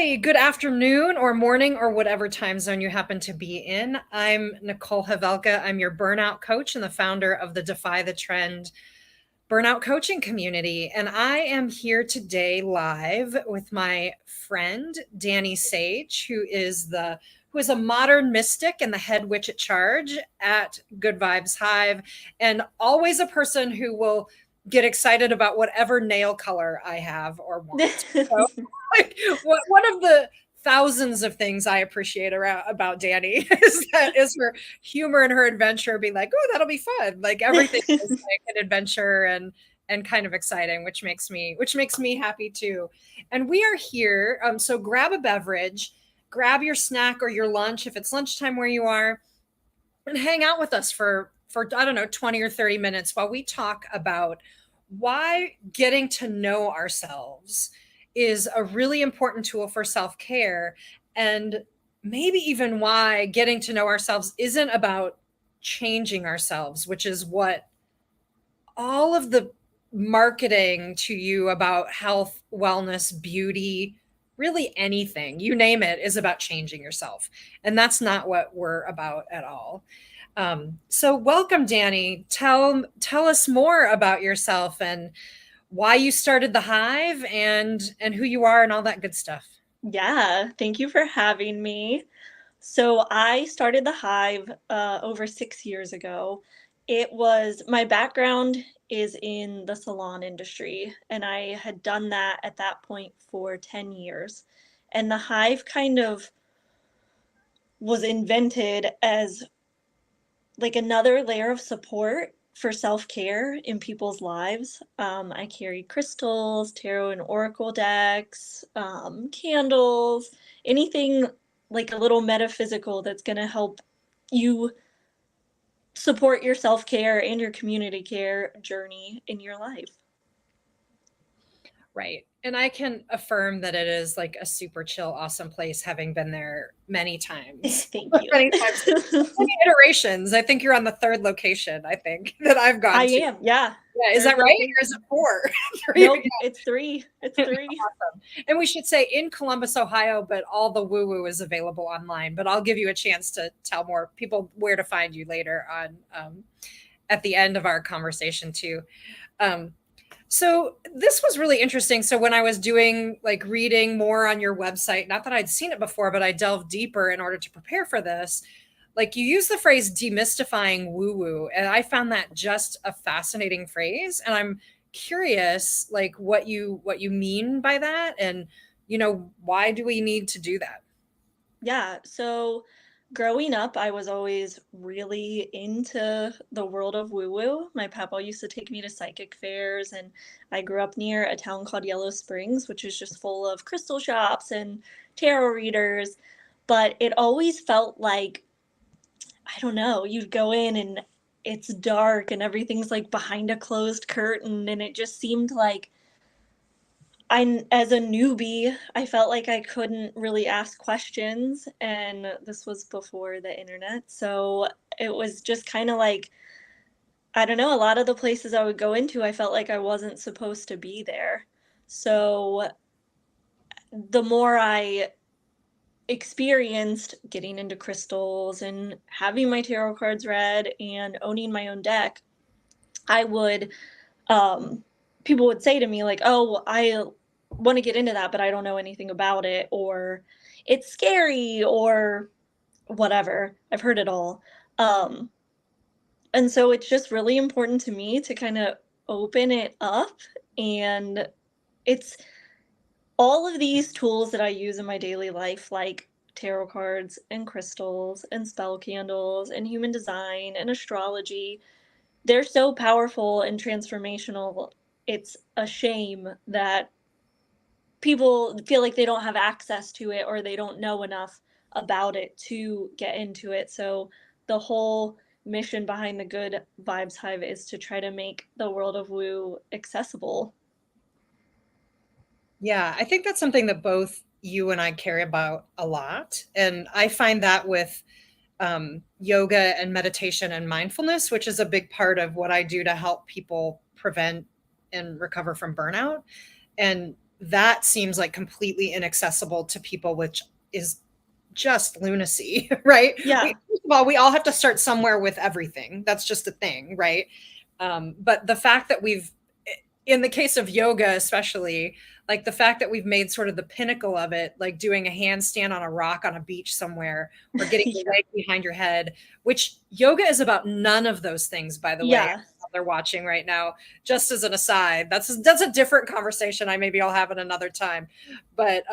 Hi, good afternoon or morning or whatever time zone you happen to be in. I'm Nicole Havelka. I'm your burnout coach and the founder of the Defy the Trend burnout coaching community. And I am here today live with my friend Dani Sage, who is a modern mystic and the head witch at charge at Good Vibes Hive, and always a person who will get excited about whatever nail color I have or want. So like one of the thousands of things I appreciate about Dani is her humor and her adventure, being like, oh, that'll be fun. Like everything is like an adventure and kind of exciting, which makes me happy too. And we are here. So grab a beverage, grab your snack or your lunch if it's lunchtime where you are, and hang out with us for I don't know, 20 or 30 minutes while we talk about why getting to know ourselves is a really important tool for self-care, and maybe even why getting to know ourselves isn't about changing ourselves, which is what all of the marketing to you about health, wellness, beauty, really anything, you name it, is about changing yourself. And that's not what we're about at all. So welcome, Dani. Tell us more about yourself and why you started the Hive and who you are and all that good stuff. Yeah, thank you for having me. So I started the Hive over 6 years ago. My background is in the salon industry, and I had done that at that point for 10 years. And the Hive kind of was invented as like another layer of support for self-care in people's lives. I carry crystals, tarot and oracle decks, candles, anything like a little metaphysical that's going to help you support your self-care and your community care journey in your life. Right. And I can affirm that it is like a super chill, awesome place, having been there many times. Thank you. Many times. Many iterations. I think you're on the third location, I think, that I've I gone to. am, yeah. Yeah, is Third that right? location. Or is it four? Three. Nope, it's three. It's three. Awesome. And we should say in Columbus, Ohio, but all the woo-woo is available online. But I'll give you a chance to tell more people where to find you later on, at the end of our conversation too. Um, so this was really interesting. So when I was doing like reading more on your website, not that I'd seen it before, but I delved deeper in order to prepare for this. Like you use the phrase demystifying woo woo, and I found that just a fascinating phrase. And I'm curious, like what you mean by that, and why do we need to do that? Yeah, so growing up, I was always really into the world of woo-woo. My papa used to take me to psychic fairs, and I grew up near a town called Yellow Springs, which is just full of crystal shops and tarot readers. But it always felt like, I don't know, you'd go in and it's dark and everything's like behind a closed curtain, and it just seemed like as a newbie, I felt like I couldn't really ask questions, and this was before the internet. So it was just kind of like, I don't know, a lot of the places I would go into, I felt like I wasn't supposed to be there. So the more I experienced getting into crystals and having my tarot cards read and owning my own deck, I would um, people would say to me like, "Oh, I want to get into that, but I don't know anything about it," or "It's scary," or whatever. I've heard it all. Um, and so it's just really important to me to kind of open it up, and it's all of these tools that I use in my daily life, like tarot cards and crystals and spell candles and human design and astrology. They're so powerful and transformational. It's a shame that people feel like they don't have access to it or they don't know enough about it to get into it. So the whole mission behind the Good Vibes Hive is to try to make the world of woo accessible. Yeah, I think that's something that both you and I care about a lot. And I find that with yoga and meditation and mindfulness, which is a big part of what I do to help people prevent and recover from burnout. And that seems like completely inaccessible to people, which is just lunacy, right? Yeah. First of all, we all have to start somewhere with everything. That's just a thing, right? But the fact that we've, in the case of yoga, especially, like the fact that we've made sort of the pinnacle of it, like doing a handstand on a rock on a beach somewhere, or getting the Yeah. leg behind your head, which yoga is about none of those things, by the way. Yeah. They're watching right now. Just as an aside, that's a different conversation. I'll have it another time. But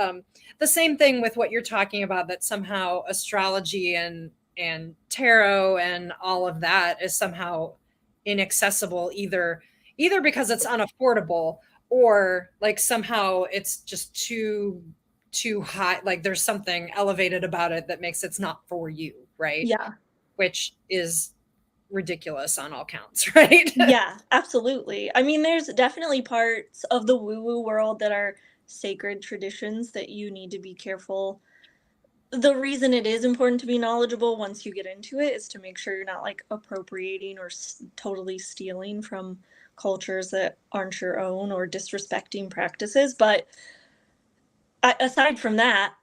the same thing with what you're talking about, that somehow astrology and tarot and all of that is somehow inaccessible, either because it's unaffordable, or like somehow it's just too high, like there's something elevated about it that makes it's not for you, right? Yeah. Which is ridiculous on all counts, right? Yeah, absolutely. I mean, there's definitely parts of the woo-woo world that are sacred traditions that you need to be careful. The reason it is important to be knowledgeable once you get into it is to make sure you're not like appropriating or totally stealing from cultures that aren't your own, or disrespecting practices. But aside from that,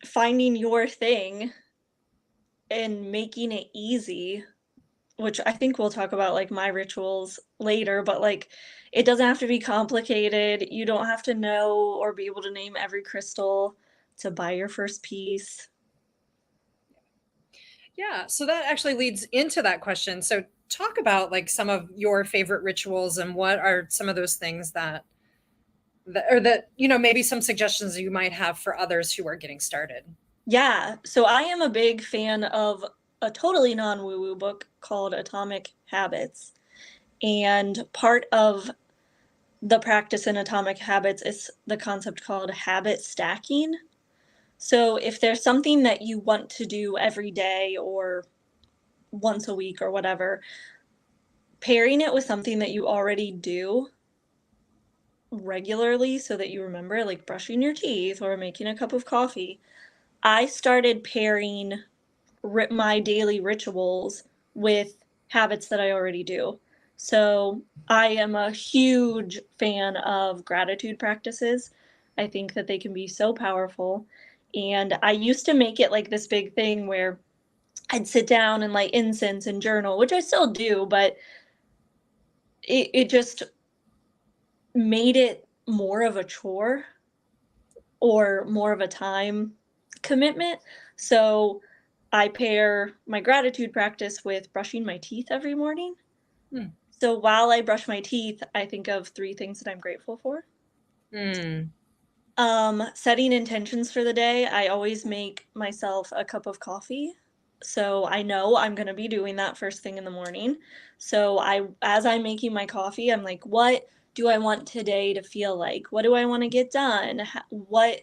finding your thing and making it easy, which I think we'll talk about like my rituals later, but like it doesn't have to be complicated. You don't have to know or be able to name every crystal to buy your first piece. Yeah, so that actually leads into that question. So talk about like some of your favorite rituals, and what are some of those things that maybe some suggestions you might have for others who are getting started. Yeah, so I am a big fan of a totally non-woo-woo book called Atomic Habits. And part of the practice in Atomic Habits is the concept called habit stacking. So if there's something that you want to do every day or once a week or whatever, pairing it with something that you already do regularly so that you remember, like brushing your teeth or making a cup of coffee. I started pairing my daily rituals with habits that I already do. So I am a huge fan of gratitude practices. I think that they can be so powerful. And I used to make it like this big thing where I'd sit down and light incense and journal, which I still do, but it just made it more of a chore or more of a time commitment. So I pair my gratitude practice with brushing my teeth every morning. Hmm. So while I brush my teeth, I think of 3 things that I'm grateful for. Hmm. Setting intentions for the day, I always make myself a cup of coffee. So I know I'm gonna be doing that first thing in the morning. So as I'm making my coffee, I'm like, what do I want today to feel like? What do I want to get done? What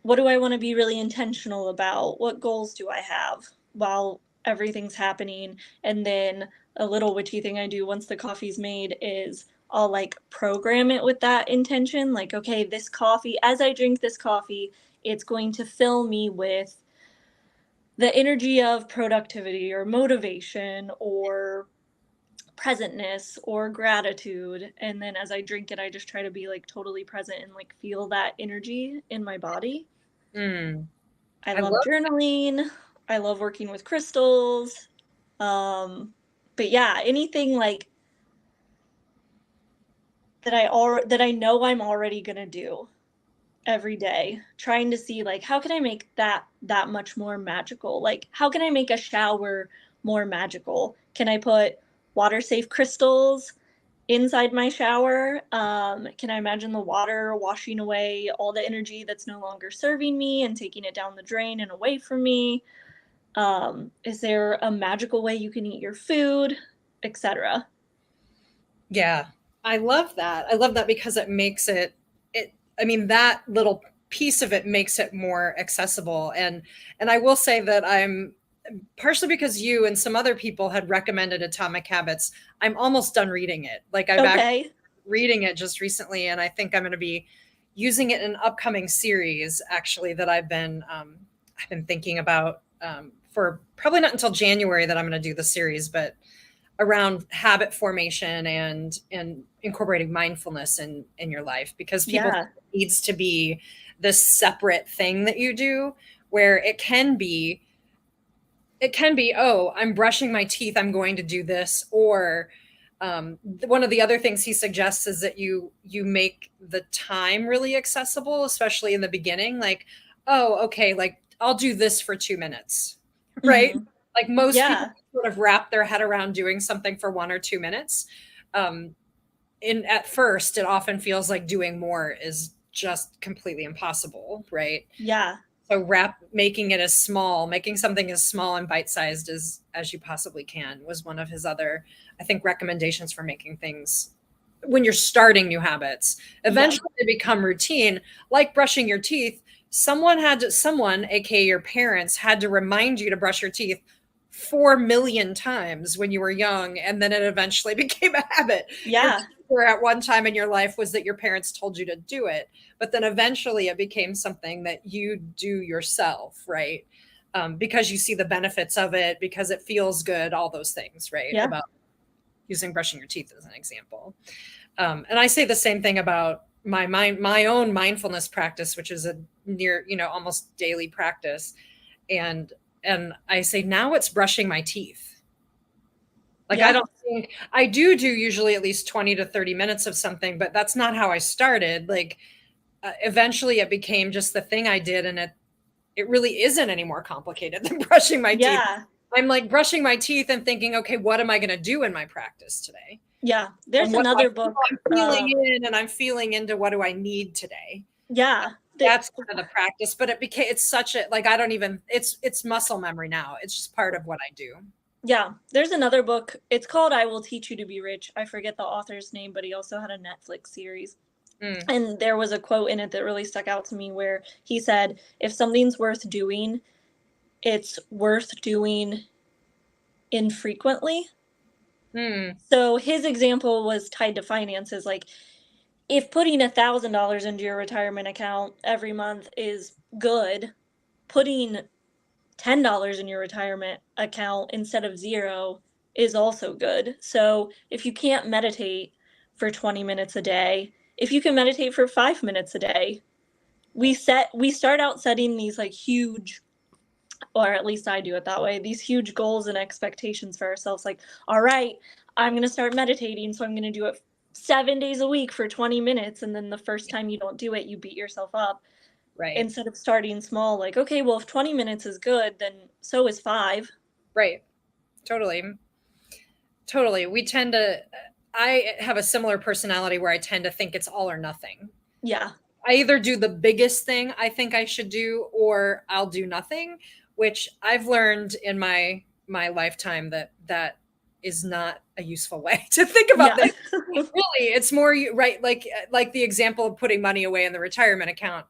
do I want to be really intentional about? What goals do I have while everything's happening? And then a little witchy thing I do once the coffee's made is I'll like program it with that intention. Like, okay, this coffee, as I drink this coffee, it's going to fill me with the energy of productivity or motivation or presentness or gratitude. And then as I drink it, I just try to be like totally present and like feel that energy in my body. Hmm. I I love love. journaling. I love working with crystals. But yeah, anything like that I know I'm already gonna do every day, trying to see like how can I make that much more magical? Like how can I make a shower more magical? Can I put water safe crystals inside my shower? Can I imagine the water washing away all the energy that's no longer serving me and taking it down the drain and away from me? Is there a magical way you can eat your food, etc.? Yeah, I love that. I love that because it makes it I mean, that little piece of it makes it more accessible. And I will say that I'm partially because you and some other people had recommended Atomic Habits. I'm almost done reading it. Like I've actually Okay. reading it just recently, and I think I'm going to be using it in an upcoming series actually that I've been thinking about for probably not until January that I'm going to do the series, but around habit formation and incorporating mindfulness in your life, because people think it needs to be this separate thing that you do, where it can be, oh, I'm brushing my teeth, I'm going to do this. Or one of the other things he suggests is that you make the time really accessible, especially in the beginning. Like, oh, okay, like I'll do this for 2 minutes, right? Mm-hmm. Like most people sort of wrap their head around doing something for 1 or 2 minutes. At first, it often feels like doing more is just completely impossible, right? Yeah. So making something as small and bite-sized as you possibly can was one of his other, I think, recommendations for making things when you're starting new habits. Eventually they become routine, like brushing your teeth. Someone, aka your parents, had to remind you to brush your teeth 4 million times when you were young, and then it eventually became a habit. Yeah. Where at one time in your life was that your parents told you to do it, but then eventually it became something that you do yourself, right? Because you see the benefits of it, because it feels good, all those things, right? Yeah. About using brushing your teeth as an example. And I say the same thing about my own mindfulness practice, which is a near, almost daily practice. And I say now it's brushing my teeth. Like, Yeah. I do usually at least 20 to 30 minutes of something, but that's not how I started. Like, eventually it became just the thing I did. And it really isn't any more complicated than brushing my teeth. I'm like brushing my teeth and thinking, okay, what am I going to do in my practice today? Yeah. There's another book. I'm feeling into what do I need today? Yeah. That's kind of the practice, but it's such a, like, it's muscle memory now. It's just part of what I do. Yeah, there's another book. It's called I Will Teach You to Be Rich. I forget the author's name, but he also had a Netflix series. And there was a quote in it that really stuck out to me where he said, if something's worth doing, it's worth doing infrequently. So his example was tied to finances. Like, if putting $1,000 into your retirement account every month is good, putting $10 in your retirement account instead of $0 is also good. So if you can't meditate for 20 minutes a day, if you can meditate for 5 minutes a day, we start out setting these like huge, or at least I do it that way, these huge goals and expectations for ourselves. Like, all right, I'm going to start meditating, so I'm going to do it 7 days a week for 20 minutes. And then the first time you don't do it, you beat yourself up. Right. Instead of starting small, like, okay, well, if 20 minutes is good, then so is 5. Right. Totally. I have a similar personality where I tend to think it's all or nothing. Yeah. I either do the biggest thing I think I should do, or I'll do nothing, which I've learned in my lifetime that is not a useful way to think about this. Really, it's more right, like the example of putting money away in the retirement account.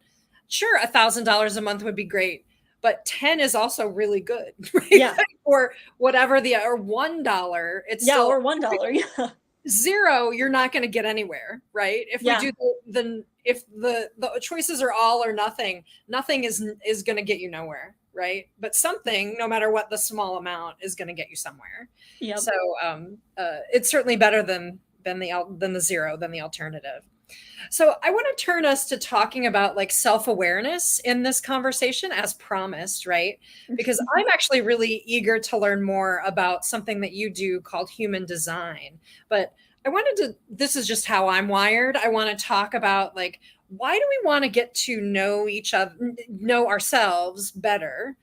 Sure, $1,000 a month would be great, but 10 is also really good, right? Yeah. Or whatever or $1, it's yeah, still, or $1. Yeah. 0, you're not going to get anywhere, right? If we do if the choices are all or nothing is going to get you nowhere, right? But something, no matter what the small amount, is going to get you somewhere. Yep. So it's certainly better than the 0, than the alternative. So I want to turn us to talking about like self-awareness in this conversation, as promised, right? Because I'm actually really eager to learn more about something that you do called human design. But this is just how I'm wired. I want to talk about, like, why do we want to get to know ourselves better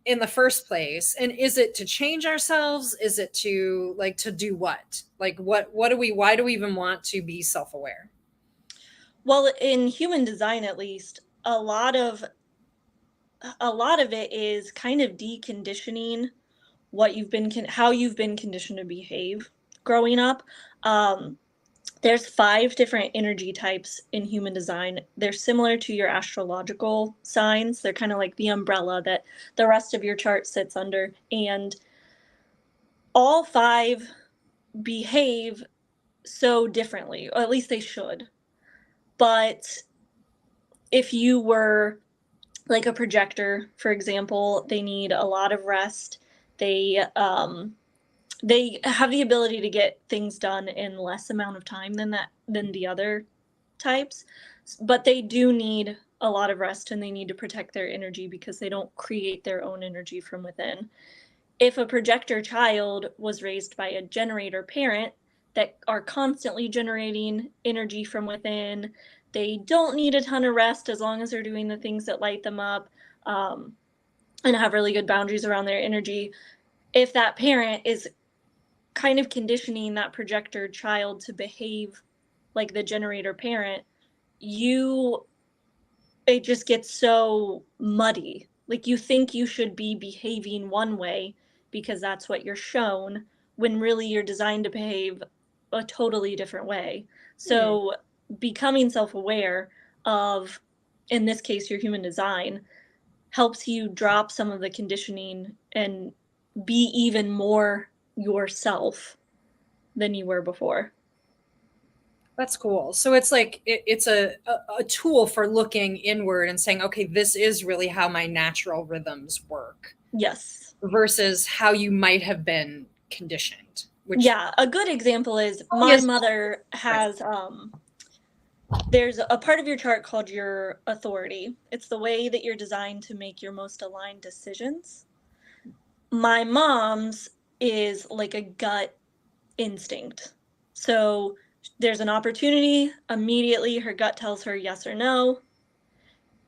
in the first place? And is it to change ourselves? Is it to do what? Like, why do we even want to be self-aware? Well, in human design, at least, a lot of it is kind of deconditioning how you've been conditioned to behave growing up. There's 5 different energy types in human design. They're similar to your astrological signs. They're kind of like the umbrella that the rest of your chart sits under. And all 5 behave so differently, or at least they should. But if you were like a projector, for example, they need a lot of rest. They they have the ability to get things done in less amount of time than the other types, but they do need a lot of rest and they need to protect their energy because they don't create their own energy from within. If a projector child was raised by a generator parent that are constantly generating energy from within, they don't need a ton of rest as long as they're doing the things that light them up, and have really good boundaries around their energy. If that parent is kind of conditioning that projector child to behave like the generator parent, it just gets so muddy. Like, you think you should be behaving one way because that's what you're shown, when really you're designed to behave a totally different way. So becoming self-aware of, in this case, your human design, helps you drop some of the conditioning and be even more yourself than you were before. That's cool. So it's like it's a tool for looking inward and saying, okay, this is really how my natural rhythms work. Yes. Versus how you might have been conditioned. Which, yeah, a good example is my mother has there's a part of your chart called your authority. It's the way that you're designed to make your most aligned decisions. My mom's is like a gut instinct. So there's an opportunity, immediately her gut tells her yes or no.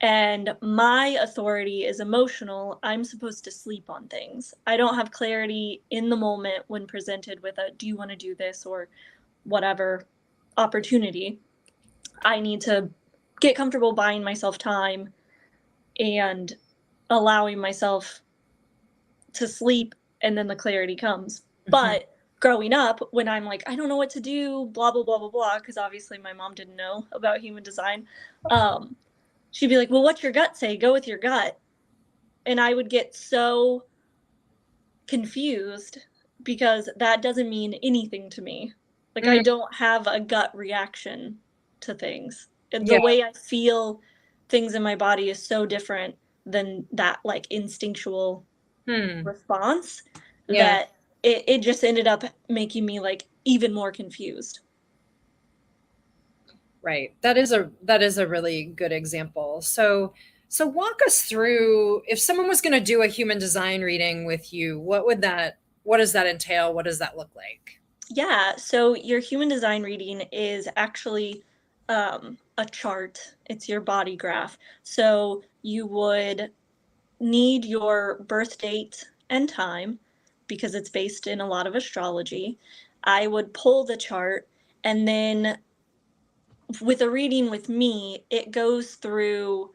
And my authority is emotional. I'm supposed to sleep on things. I don't have clarity in the moment when presented with a, do you want to do this or whatever opportunity. I need to get comfortable buying myself time and allowing myself to sleep, and then the clarity comes. But growing up, when I'm like, I don't know what to do, blah, blah, blah, blah, blah, because obviously my mom didn't know about human design, she'd be like, well, what's your gut say? Go with your gut. And I would get so confused because that doesn't mean anything to me. Like, I don't have a gut reaction to things. The way I feel things in my body is so different than that, like, instinctual response that it just ended up making me, like, even more confused. Right. That is a really good example. So walk us through, if someone was going to do a human design reading with you, what does that entail? What does that look like? Yeah, so your human design reading is actually a chart. It's your body graph. So you would need your birth date and time because it's based in a lot of astrology. I would pull the chart, and then with a reading with me, it goes through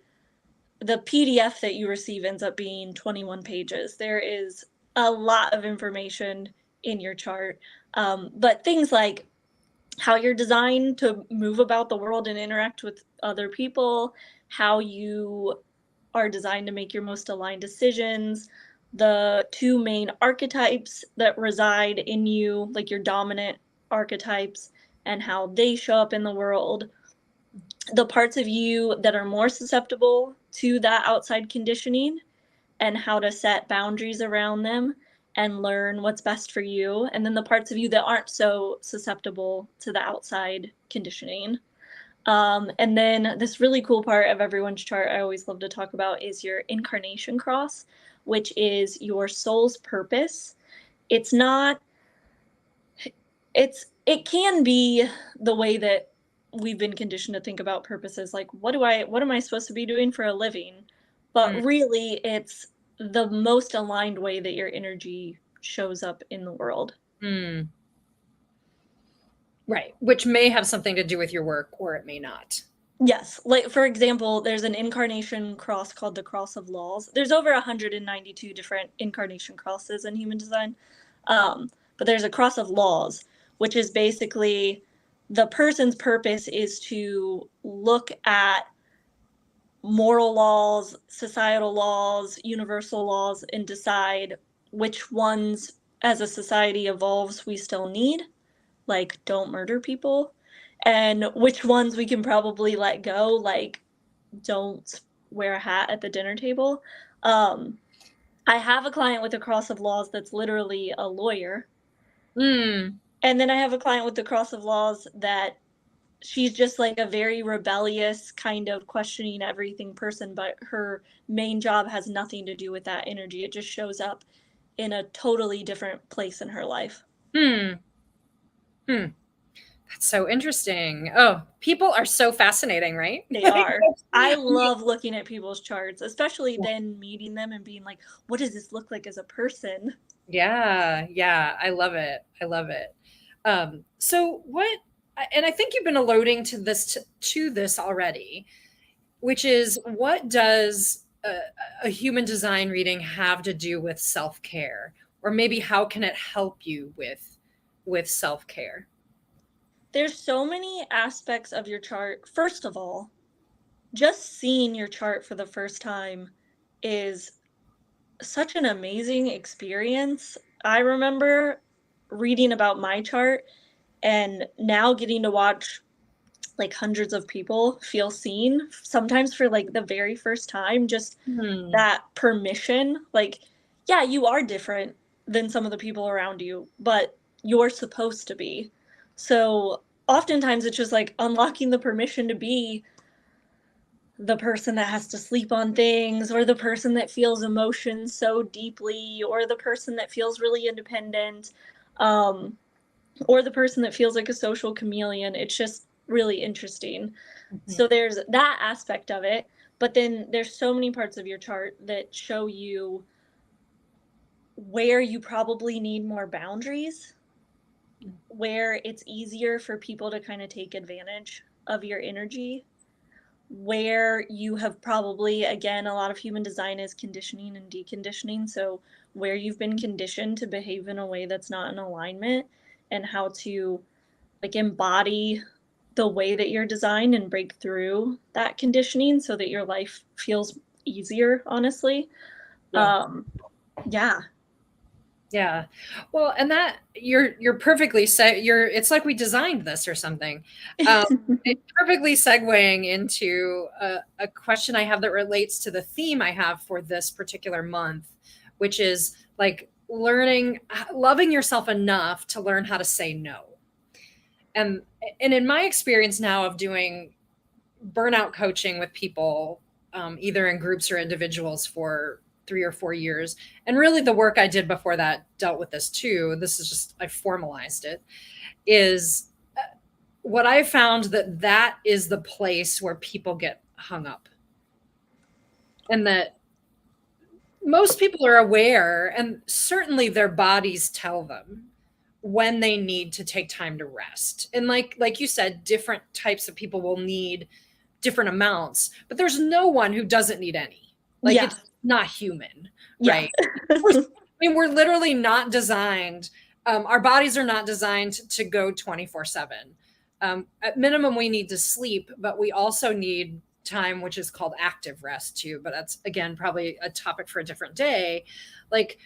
the PDF that you receive ends up being 21 pages. There is a lot of information in your chart, but things like how you're designed to move about the world and interact with other people, how you are designed to make your most aligned decisions, the two main archetypes that reside in you, like your dominant archetypes, and how they show up in the world, the parts of you that are more susceptible to that outside conditioning, and how to set boundaries around them and learn what's best for you, and then the parts of you that aren't so susceptible to the outside conditioning. And then this really cool part of everyone's chart I always love to talk about is your incarnation cross, which is your soul's purpose. It's not, it can be the way that we've been conditioned to think about purposes, like what am I supposed to be doing for a living? But really, it's the most aligned way that your energy shows up in the world. Right. Which may have something to do with your work, or it may not. Yes. Like, for example, there's an incarnation cross called the Cross of Laws. There's over 192 different incarnation crosses in human design. But there's a Cross of Laws, which is basically the person's purpose is to look at moral laws, societal laws, universal laws, and decide which ones as a society evolves we still need, like don't murder people, and which ones we can probably let go, like don't wear a hat at the dinner table. I have a client with a Cross of Laws that's literally a lawyer, Mm. And then I have a client with the cross of laws that she's just like a very rebellious kind of questioning everything person, but her main job has nothing to do with that energy. It just shows up in a totally different place in her life. Hmm. Hmm. That's so interesting. Oh, people are so fascinating, right? They are. I love looking at people's charts, especially then meeting them and being like, what does this look like as a person? Yeah, yeah, I love it. I love it. So what, and I think you've been alluding to this already, which is what does a human design reading have to do with self-care? Or maybe how can it help you with self-care? There's so many aspects of your chart. First of all, just seeing your chart for the first time is such an amazing experience. I remember reading about my chart and now getting to watch like hundreds of people feel seen, sometimes for like the very first time, just Hmm. that permission. Like, yeah, you are different than some of the people around you, but you're supposed to be. So oftentimes it's just like unlocking the permission to be the person that has to sleep on things, or the person that feels emotions so deeply, or the person that feels really independent, um, or the person that feels like a social chameleon. It's just really interesting. Mhm. So there's that aspect of it, but then there's so many parts of your chart that show you where you probably need more boundaries, where it's easier for people to kind of take advantage of your energy, where you have probably, again, a lot of human design is conditioning and deconditioning. So where you've been conditioned to behave in a way that's not in alignment, and how to like embody the way that you're designed and break through that conditioning so that your life feels easier, honestly. Yeah. um yeah. Yeah. Well, and that you're perfectly set. It's like we designed this or something. Um, it's perfectly segueing into a question I have that relates to the theme I have for this particular month, which is like loving yourself enough to learn how to say no. And and in my experience now of doing burnout coaching with people, either in groups or individuals for 3 or 4 years. And really, the work I did before that dealt with this too. This is just, I formalized it. Is what I found that is the place where people get hung up. And that most people are aware, and certainly their bodies tell them when they need to take time to rest. And like you said, different types of people will need different amounts, but there's no one who doesn't need any. Like Yeah. it's not human, Yeah. right? We're literally not designed. Our bodies are not designed to go 24/7. At minimum, we need to sleep, but we also need time, which is called active rest too. But that's again probably a topic for a different day. Like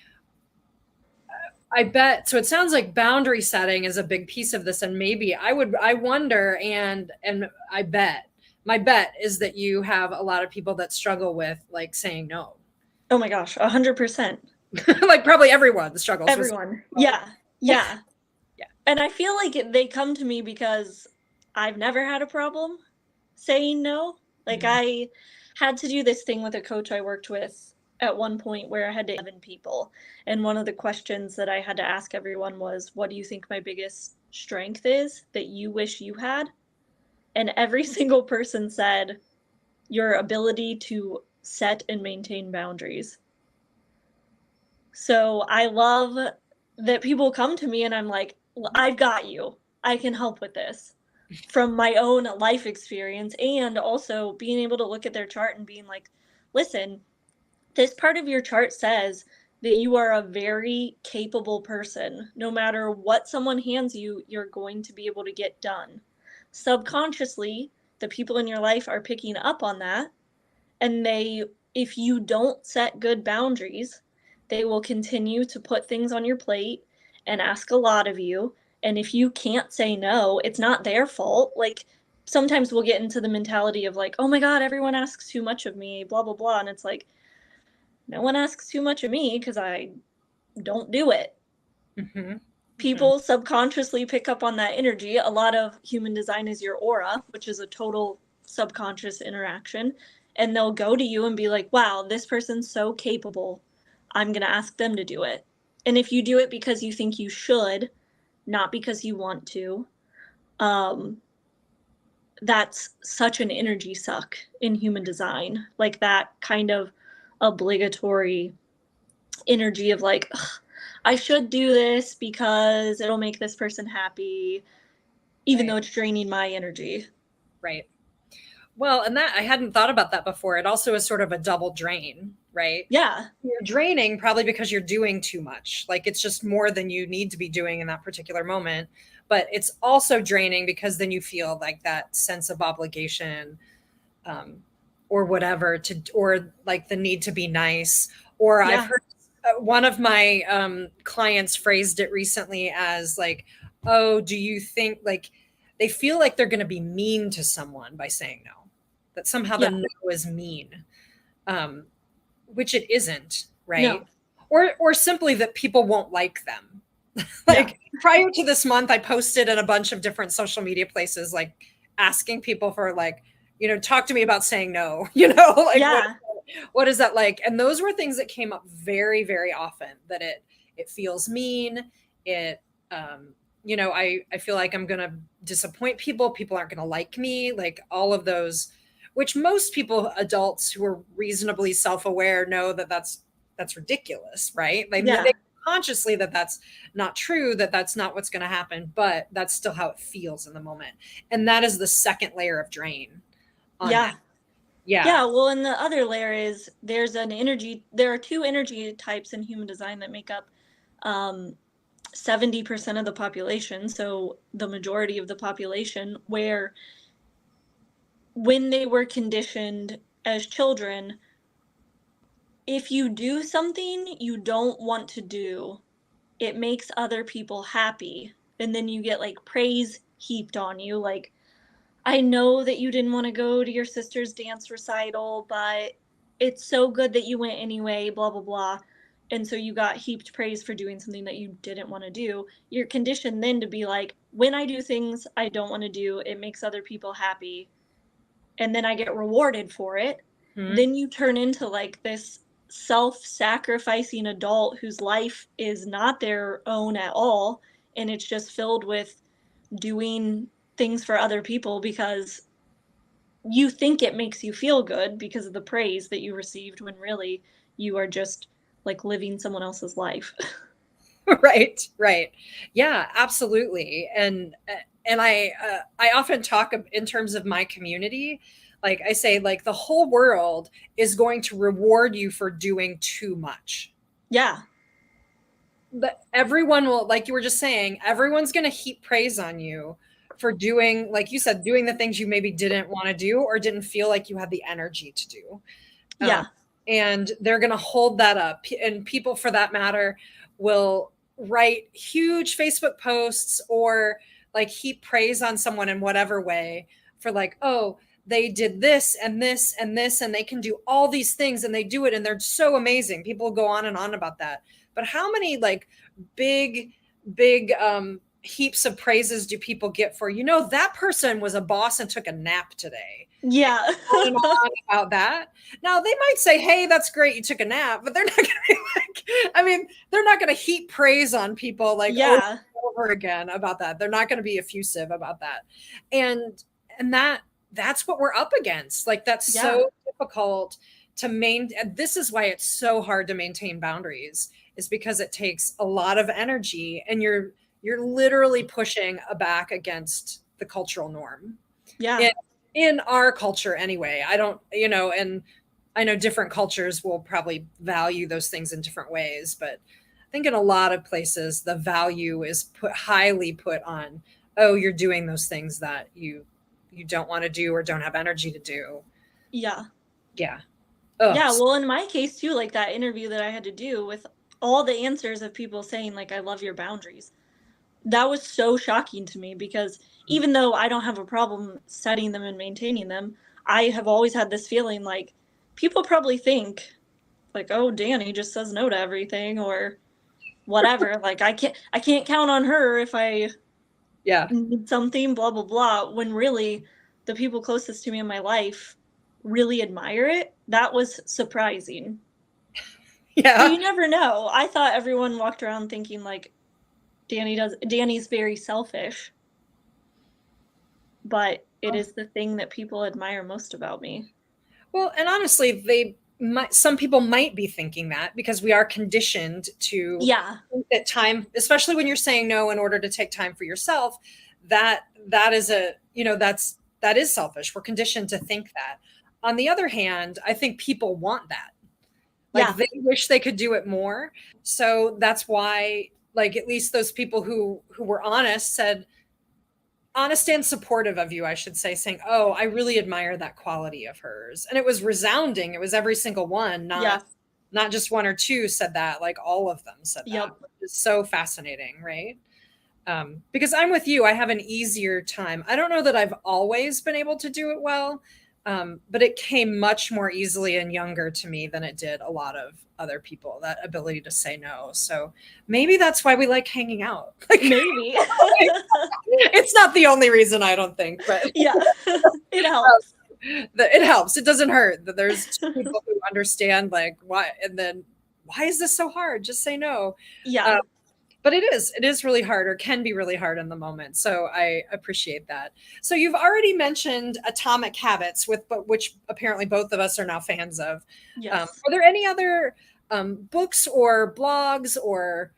I bet so it sounds like boundary setting is a big piece of this, and maybe I wonder, and I bet my bet is that you have a lot of people that struggle with like saying no. Oh my gosh, 100%. Like probably everyone struggles with Everyone. no. Yeah. Yeah. Yeah. And I feel like they come to me because I've never had a problem saying no. Like, Mhm. I had to do this thing with a coach I worked with at one point where I had to 11 people. And one of the questions that I had to ask everyone was, what do you think my biggest strength is that you wish you had? And every single person said, your ability to set and maintain boundaries. So I love that people come to me and I'm like, I've got you. I can help with this from my own life experience, and also being able to look at their chart and being like, listen, this part of your chart says that you are a very capable person. No matter what someone hands you, you're going to be able to get done. Subconsciously, the people in your life are picking up on that, and if you don't set good boundaries, they will continue to put things on your plate and ask a lot of you. And if you can't say no, it's not their fault. Like, sometimes we'll get into the mentality of like, oh my god, everyone asks too much of me, blah blah blah, and it's like, no one asks too much of me because I don't do it. Mhm. Mhm. People subconsciously pick up on that energy. A lot of human design is your aura, which is a total subconscious interaction. And they'll go to you and be like, wow, this person's so capable. I'm going to ask them to do it. And if you do it because you think you should, not because you want to, um, that's such an energy suck in human design. Like that kind of obligatory energy of like, I should do this because it'll make this person happy, even though Right. it's draining my energy. Right. Well, and that I hadn't thought about that before. It also is sort of a double drain, right? Yeah. You're draining probably because you're doing too much. Like it's just more than you need to be doing in that particular moment. But it's also draining because then you feel like that sense of obligation, um, or whatever or like the need to be nice. Or I've Yeah. heard one of my clients phrased it recently as like, oh, do you think like they feel like they're going to be mean to someone by saying no, that somehow the Yeah. no is mean, um, which it isn't, right? No. Or simply that people won't like them. Yeah. Like prior to this month, I posted in a bunch of different social media places, like asking people for like, talk to me about saying no, like Yeah. what is that like? And those were things that came up very, very often, that it feels mean. It, I feel like I'm going to disappoint people. People aren't going to like me, like all of those, which most people, adults who are reasonably self-aware, know that that's ridiculous, right? They Yeah. consciously that that's not true, that that's not what's going to happen, but that's still how it feels in the moment. And that is the second layer of drain on that. Yeah. Yeah. Yeah. Well, and the other layer is there are two energy types in human design that make up 70% of the population. So the majority of the population, where when they were conditioned as children, if you do something you don't want to do, it makes other people happy. And then you get like praise heaped on you. Like, I know that you didn't want to go to your sister's dance recital, but it's so good that you went anyway, blah, blah, blah. And so you got heaped praise for doing something that you didn't want to do. You're conditioned then to be like, when I do things I don't want to do, it makes other people happy. And then I get rewarded for it. Mhm. Then you turn into like this self-sacrificing adult whose life is not their own at all, and it's just filled with doing things for other people because you think it makes you feel good because of the praise that you received, when really you are just like living someone else's life. Right, right. Yeah, absolutely. And I often talk in terms of my community. Like I say, like the whole world is going to reward you for doing too much. Yeah. But everyone will, like you were just saying, everyone's going to heap praise on you for doing, like you said, doing the things you maybe didn't want to do or didn't feel like you had the energy to do. Um, Yeah. and they're going to hold that up. And people, for that matter, will write huge Facebook posts or like heap praise on someone in whatever way for like, oh, they did this and this and this, and they can do all these things and they do it and they're so amazing. People go on about that. But how many like big, big heaps of praises do people get for, that person was a boss and took a nap today? Yeah. On and on about that. Now they might say, "Hey, that's great, you took a nap," but they're not going to be like, I mean, they're not going to heap praise on people like over Yeah. and over again about that. They're not going to be effusive about that, and that's what we're up against. Like that's Yeah. so difficult to maintain. This is why it's so hard to maintain boundaries, is because it takes a lot of energy, and you're literally pushing back against the cultural norm. Yeah. In our culture anyway. I don't, and I know different cultures will probably value those things in different ways, but I think in a lot of places the value is highly put on, oh, you're doing those things that you don't want to do or don't have energy to do. Yeah. Yeah. Oh, Yeah, well, in my case too, like that interview that I had to do with all the answers of people saying like I love your boundaries. That was so shocking to me because even though I don't have a problem setting them and maintaining them, I have always had this feeling like people probably think like, "Oh, Dani just says no to everything," or whatever, like I can't count on her if I Yeah. need something, blah blah blah, when really the people closest to me in my life really admire it. That was surprising. So Yeah. you never know. I thought everyone walked around thinking like Dani's very selfish, but it is the thing that people admire most about me. Well, and honestly, some people might be thinking that because we are conditioned to Yeah. think that time, especially when you're saying no in order to take time for yourself, that is that is selfish. We're conditioned to think that. On the other hand, I think people want that. Like Yeah. they wish they could do it more. So that's why, like, at least those people who were honest said, honest and supportive of you, I should say, saying, "Oh, I really admire that quality of hers." And it was resounding. It was every single one, Yeah. not just one or two said that, like all of them said that. Yep. It's so fascinating, right? Because I'm with you, I have an easier time. I don't know that I've always been able to do it well, but it came much more easily and younger to me than it did a lot of other people, that ability to say no. So maybe that's why we like hanging out. Like, Maybe. it's not the only reason, I don't think, but Yeah. It helps. it helps. It doesn't hurt that there's two people who understand, like, why, and then why is this so hard? Just say no. Yeah. Um, but it is really hard, or can be really hard in the moment. So I appreciate that. So you've already mentioned Atomic Habits, which apparently both of us are now fans of. Yes. Are there any other books or blogs or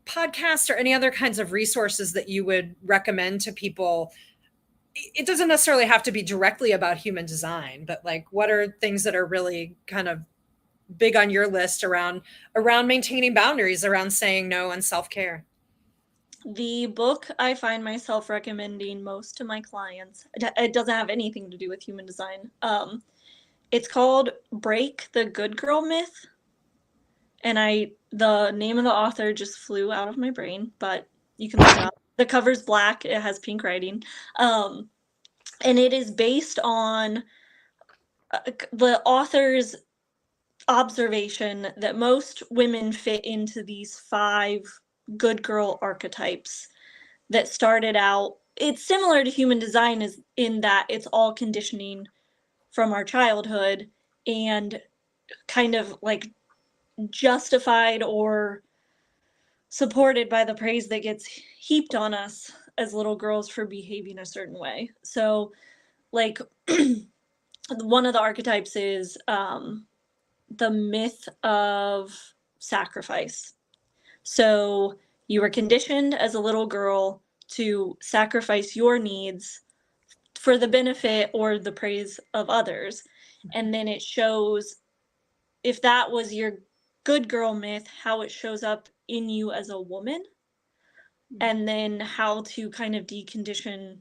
podcasts or any other kinds of resources that you would recommend to people? It doesn't necessarily have to be directly about human design, but like, what are things that are really kind of big on your list around maintaining boundaries, around saying no and self-care? The book I find myself recommending most to my clients, it doesn't have anything to do with human design. It's called Break the Good Girl Myth. And the name of the author just flew out of my brain, but you can look it up. The cover's black, it has pink writing. And it is based on the author's observation that most women fit into these 5 good girl archetypes that started out. It's similar to human design is in that it's all conditioning from our childhood and kind of like justified or supported by the praise that gets heaped on us as little girls for behaving a certain way. So like one of the archetypes is the myth of sacrifice. So you were conditioned as a little girl to sacrifice your needs for the benefit or the praise of others. And then it shows, if that was your good girl myth, how it shows up in you as a woman, and then how to kind of decondition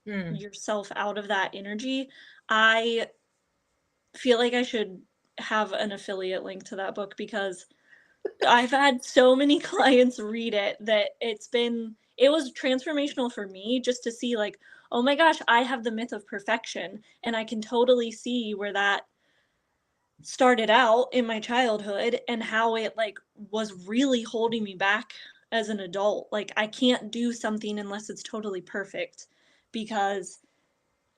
yourself out of that energy. I feel like I should have an affiliate link to that book because I've had so many clients read it that it was transformational for me just to see like, oh my gosh, I have the myth of perfection, and I can totally see where that started out in my childhood and how it like was really holding me back as an adult. Like I can't do something unless it's totally perfect because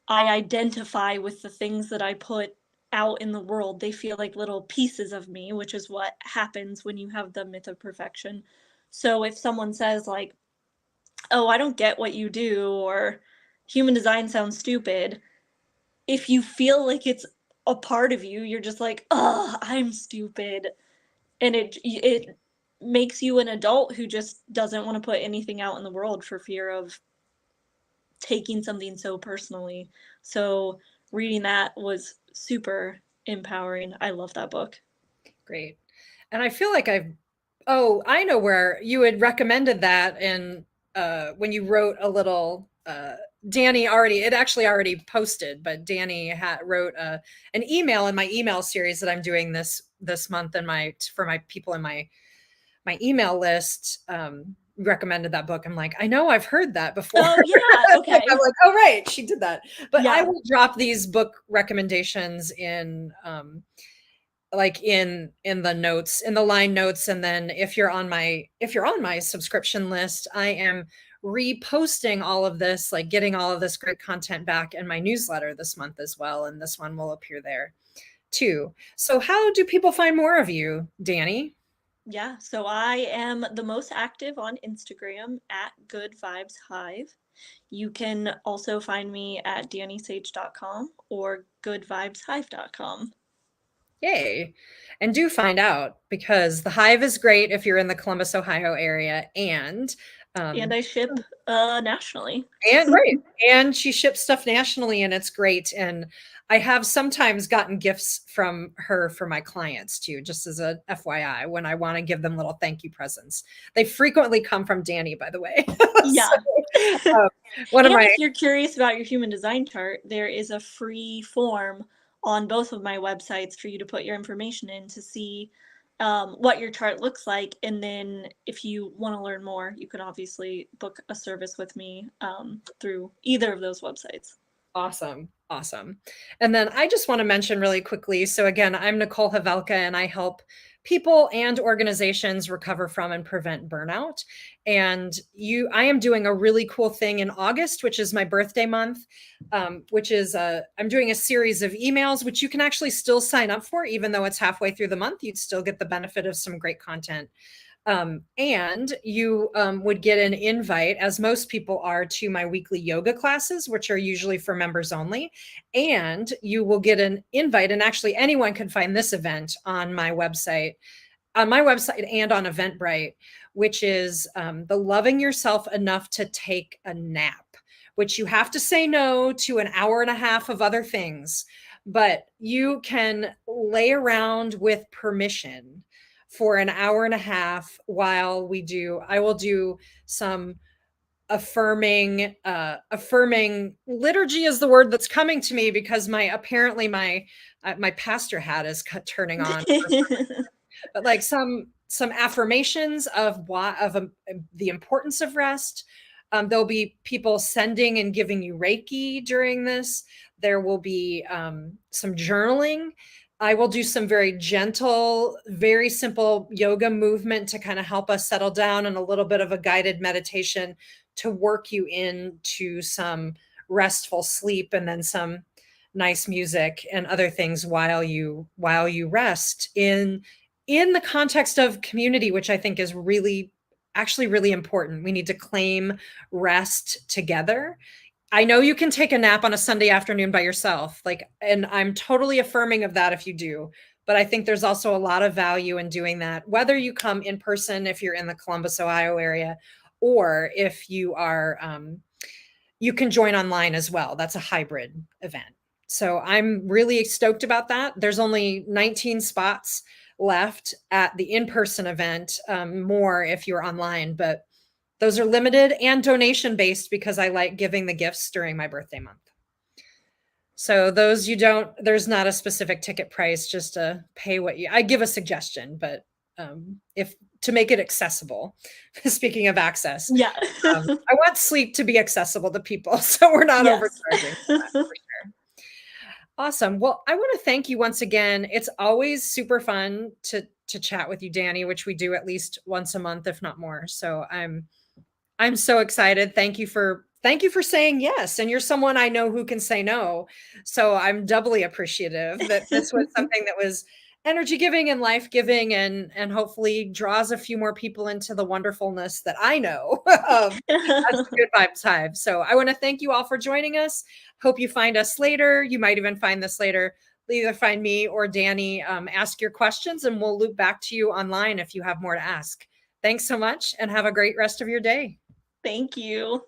I identify with the things that I put out in the world. They feel like little pieces of me, which is what happens when you have the myth of perfection. So if someone says like, "Oh, I don't get what you do," or "Human design sounds stupid," if you feel like it's a part of you, you're just like, "Oh, I'm stupid." And it makes you an adult who just doesn't want to put anything out in the world for fear of taking something so personally. So reading that was super empowering. I love that book. Great. And I feel like I know where you had recommended that. And when you wrote a little, Dani it actually already posted, but Dani wrote an email in my email series that I'm doing this month, and for my people in my email list, recommended that book. I'm like, I know I've heard that before. Oh yeah, okay. I'm like, oh right, she did that. But Yeah. I will drop these book recommendations in like in the notes, in the line notes. And then if you're on my subscription list, I am reposting all of this, like getting all of this great content back in my newsletter this month as well. And this one will appear there too. So how do people find more of you, Dani? Yeah, so I am the most active on Instagram at Good Vibes Hive. You can also find me at danisage.com or goodvibeshive.com. Yay. And do find out, because the Hive is great if you're in the Columbus, Ohio area. And I ship nationally. And right. And she ships stuff nationally, and it's great. And I have sometimes gotten gifts from her for my clients too, just as a FYI, when I want to give them little thank you presents. They frequently come from Dani, by the way. Yeah. So, one of my, if you're curious about your human design chart, there is a free form on both of my websites for you to put your information in to see what your chart looks like. And then if you want to learn more, you can obviously book a service with me through either of those websites. Awesome. Awesome. And then I just want to mention really quickly. So again, I'm Nicole Havelka, and I help people and organizations recover from and prevent burnout. And I am doing a really cool thing in August, which is my birthday month, which is I'm doing a series of emails, which you can actually still sign up for, even though it's halfway through the month. You'd still get the benefit of some great content. And you would get an invite, as most people are, to my weekly yoga classes, which are usually for members only. And you will get an invite, and actually anyone can find this event on my website and on Eventbrite, which is the loving yourself enough to take a nap, which you have to say no to an hour and a half of other things, but you can lay around with permission for an hour and a half while I will do some affirming liturgy is the word that's coming to me, because my pastor hat is turning on. But like some affirmations of the importance of rest. There'll be people sending and giving you Reiki during this. There will be some journaling. I will do some very gentle, very simple yoga movement to kind of help us settle down, and a little bit of a guided meditation to work you into some restful sleep, and then some nice music and other things while you rest in the context of community, which I think is actually really important. We need to claim rest together. I know you can take a nap on a Sunday afternoon by yourself, and I'm totally affirming of that if you do. But I think there's also a lot of value in doing that, whether you come in person, if you're in the Columbus, Ohio area, or if you are, you can join online as well. That's a hybrid event. So I'm really stoked about that. There's only 19 spots left at the in-person event, more if you're online, but those are limited and donation based, because I like giving the gifts during my birthday month. So there's not a specific ticket price, just to pay I give a suggestion, but if to make it accessible, speaking of access, yeah, I want sleep to be accessible to people, so we're not overcharging for that, for sure. Awesome. Well, I want to thank you once again. It's always super fun to chat with you, Dani, which we do at least once a month, if not more. So I'm so excited. Thank you for saying yes. And you're someone I know who can say no. So I'm doubly appreciative that this was something that was energy giving and life giving, and hopefully draws a few more people into the wonderfulness that I know of as Good Vibes Hive. So I want to thank you all for joining us. Hope you find us later. You might even find this later. Either find me or Dani, ask your questions, and we'll loop back to you online if you have more to ask. Thanks so much, and have a great rest of your day. Thank you.